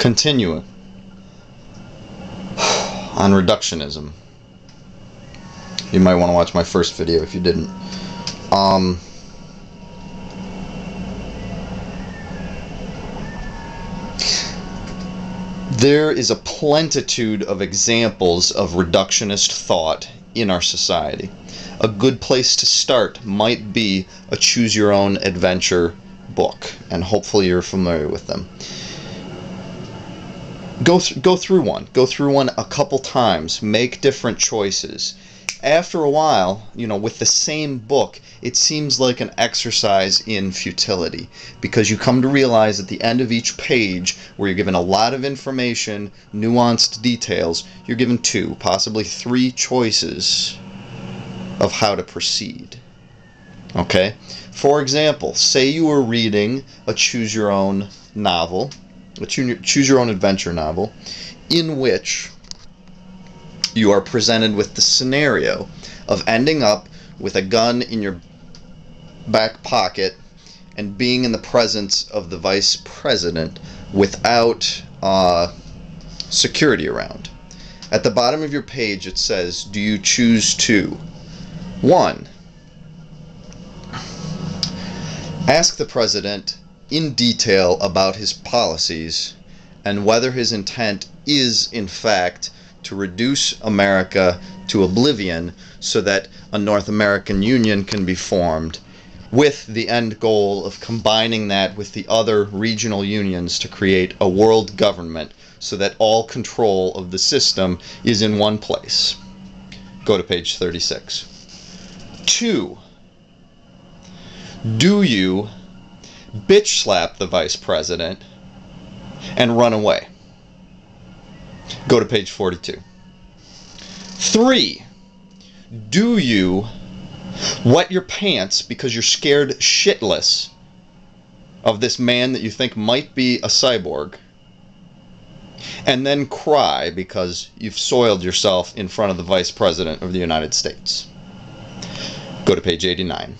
Continuing on reductionism. You might want to watch my first video if you didn't. There is a plenitude of examples of reductionist thought in our society. A good place to start might be a choose-your-own-adventure book, and hopefully you're familiar with them. Go through one. Go through one a couple times. Make different choices. After a while, with the same book, it seems like an exercise in futility, because you come to realize at the end of each page, where you're given a lot of information, nuanced details, you're given 2, possibly 3 choices of how to proceed. Okay? For example, say you were reading a choose-your-own novel, a choose-your-own-adventure novel, in which you are presented with the scenario of ending up with a gun in your back pocket and being in the presence of the vice president without security around. At the bottom of your page it says, do you choose to 1. Ask the president in detail about his policies and whether his intent is in fact to reduce America to oblivion so that a North American Union can be formed, with the end goal of combining that with the other regional unions to create a world government so that all control of the system is in one place. Go to page 36. 2. Do you bitch slap the vice president and run away? Go to page 42. 3. Do you wet your pants because you're scared shitless of this man that you think might be a cyborg, and then cry because you've soiled yourself in front of the Vice President of the United States? Go to page 89.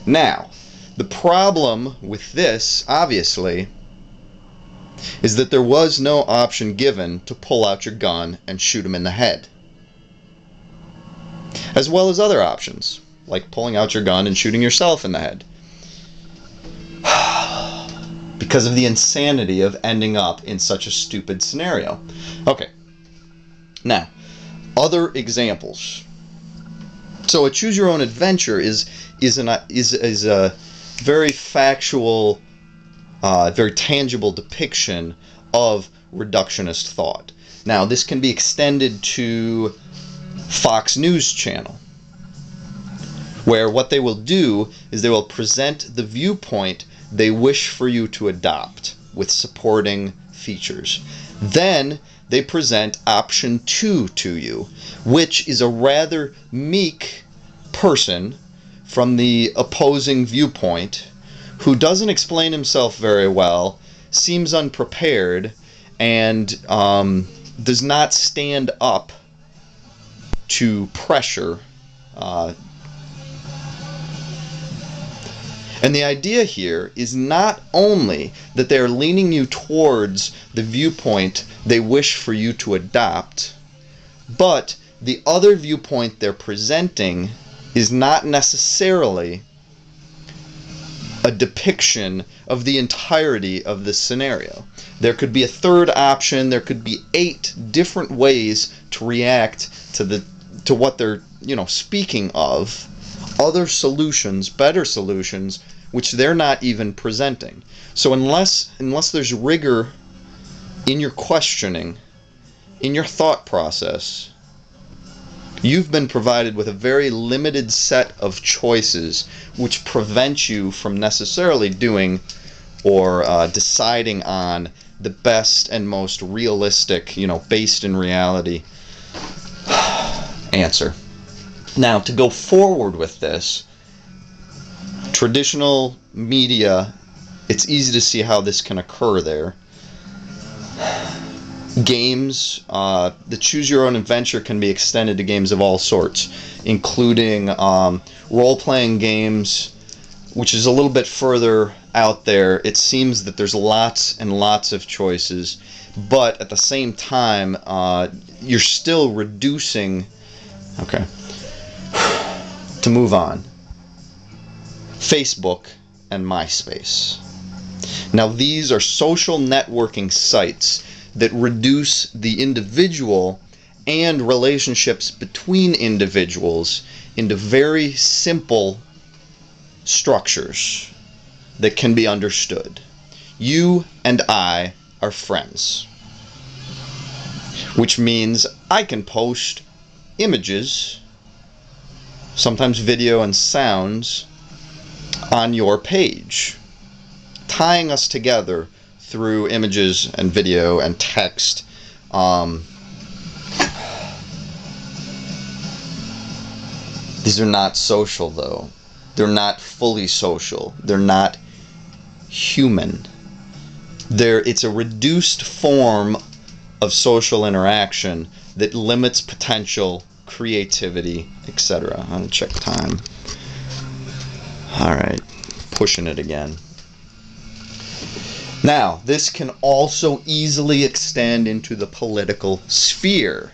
Now, the problem with this, obviously, is that there was no option given to pull out your gun and shoot him in the head, as well as other options, like pulling out your gun and shooting yourself in the head, because of the insanity of ending up in such a stupid scenario. Okay, now, other examples. So a choose-your-own-adventure is a very factual, very tangible depiction of reductionist thought. Now, this can be extended to Fox News Channel, where what they will do is they will present the viewpoint they wish for you to adopt with supporting features. Then they present option 2 to you, which is a rather meek person from the opposing viewpoint who doesn't explain himself very well, seems unprepared, and does not stand up to pressure. And the idea here is not only that they're leaning you towards the viewpoint they wish for you to adopt, but the other viewpoint they're presenting is not necessarily a depiction of the entirety of the scenario. There could be a third option. There could be 8 different ways to react to what they're speaking of, other solutions, better solutions, which they're not even presenting. So unless there's rigor in your questioning, in your thought process, you've been provided with a very limited set of choices which prevent you from necessarily doing or deciding on the best and most realistic, based in reality answer. Now, to go forward with this, traditional media, it's easy to see how this can occur there. Games, the choose-your-own-adventure can be extended to games of all sorts, including role-playing games, which is a little bit further out there. It seems that there's lots and lots of choices, but at the same time, you're still reducing. Okay. To move on. Facebook and MySpace. Now, these are social networking sites that reduce the individual and relationships between individuals into very simple structures that can be understood. You and I are friends, which means I can post images, sometimes video and sounds, on your page, tying us together through images and video and text. These are not social, though. They're not fully social. They're not human. It's a reduced form of social interaction that limits potential, creativity, etc. I'm gonna check time. Alright, pushing it again. Now, this can also easily extend into the political sphere.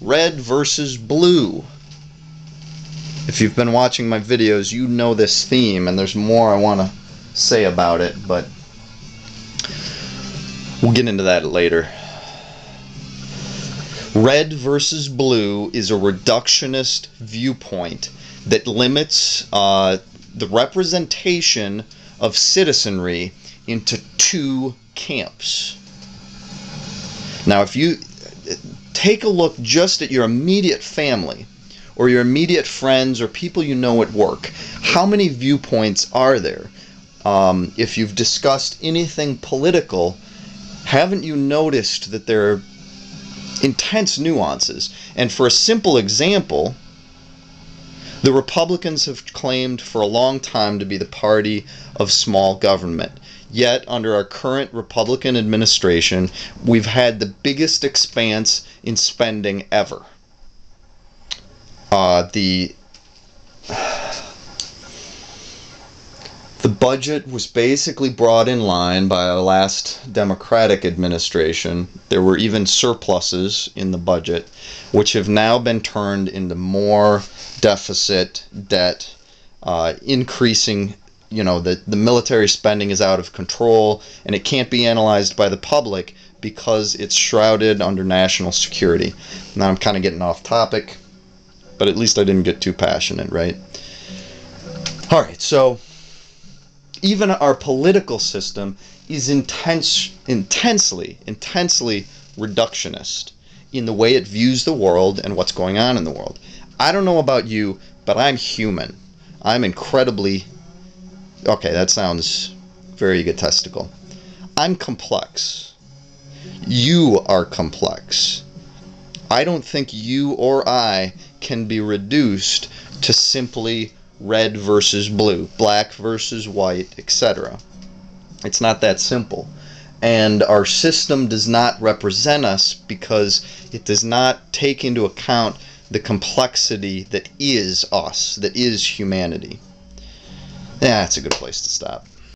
Red versus blue. If you've been watching my videos, you know this theme, and there's more I want to say about it, but we'll get into that later. Red versus blue is a reductionist viewpoint that limits the representation of citizenry into two camps. Now, if you take a look just at your immediate family or your immediate friends or people you know at work, how many viewpoints are there? If you've discussed anything political, haven't you noticed that there are intense nuances? And for a simple example, the Republicans have claimed for a long time to be the party of small government. Yet, under our current Republican administration, we've had the biggest expanse in spending ever. The budget was basically brought in line by our last Democratic administration. There were even surpluses in the budget, which have now been turned into more deficit, debt, increasing. You know, the military spending is out of control, and it can't be analyzed by the public because it's shrouded under national security. Now I'm kind of getting off topic, but at least I didn't get too passionate, right? Alright, so even our political system is intensely reductionist in the way it views the world and what's going on in the world. I don't know about you, but I'm human. I'm incredibly... Okay, that sounds very egotistical. I'm complex. You are complex. I don't think you or I can be reduced to simply red versus blue, black versus white, etc. It's not that simple. And our system does not represent us because it does not take into account the complexity that is us, that is humanity. Yeah, that's a good place to stop.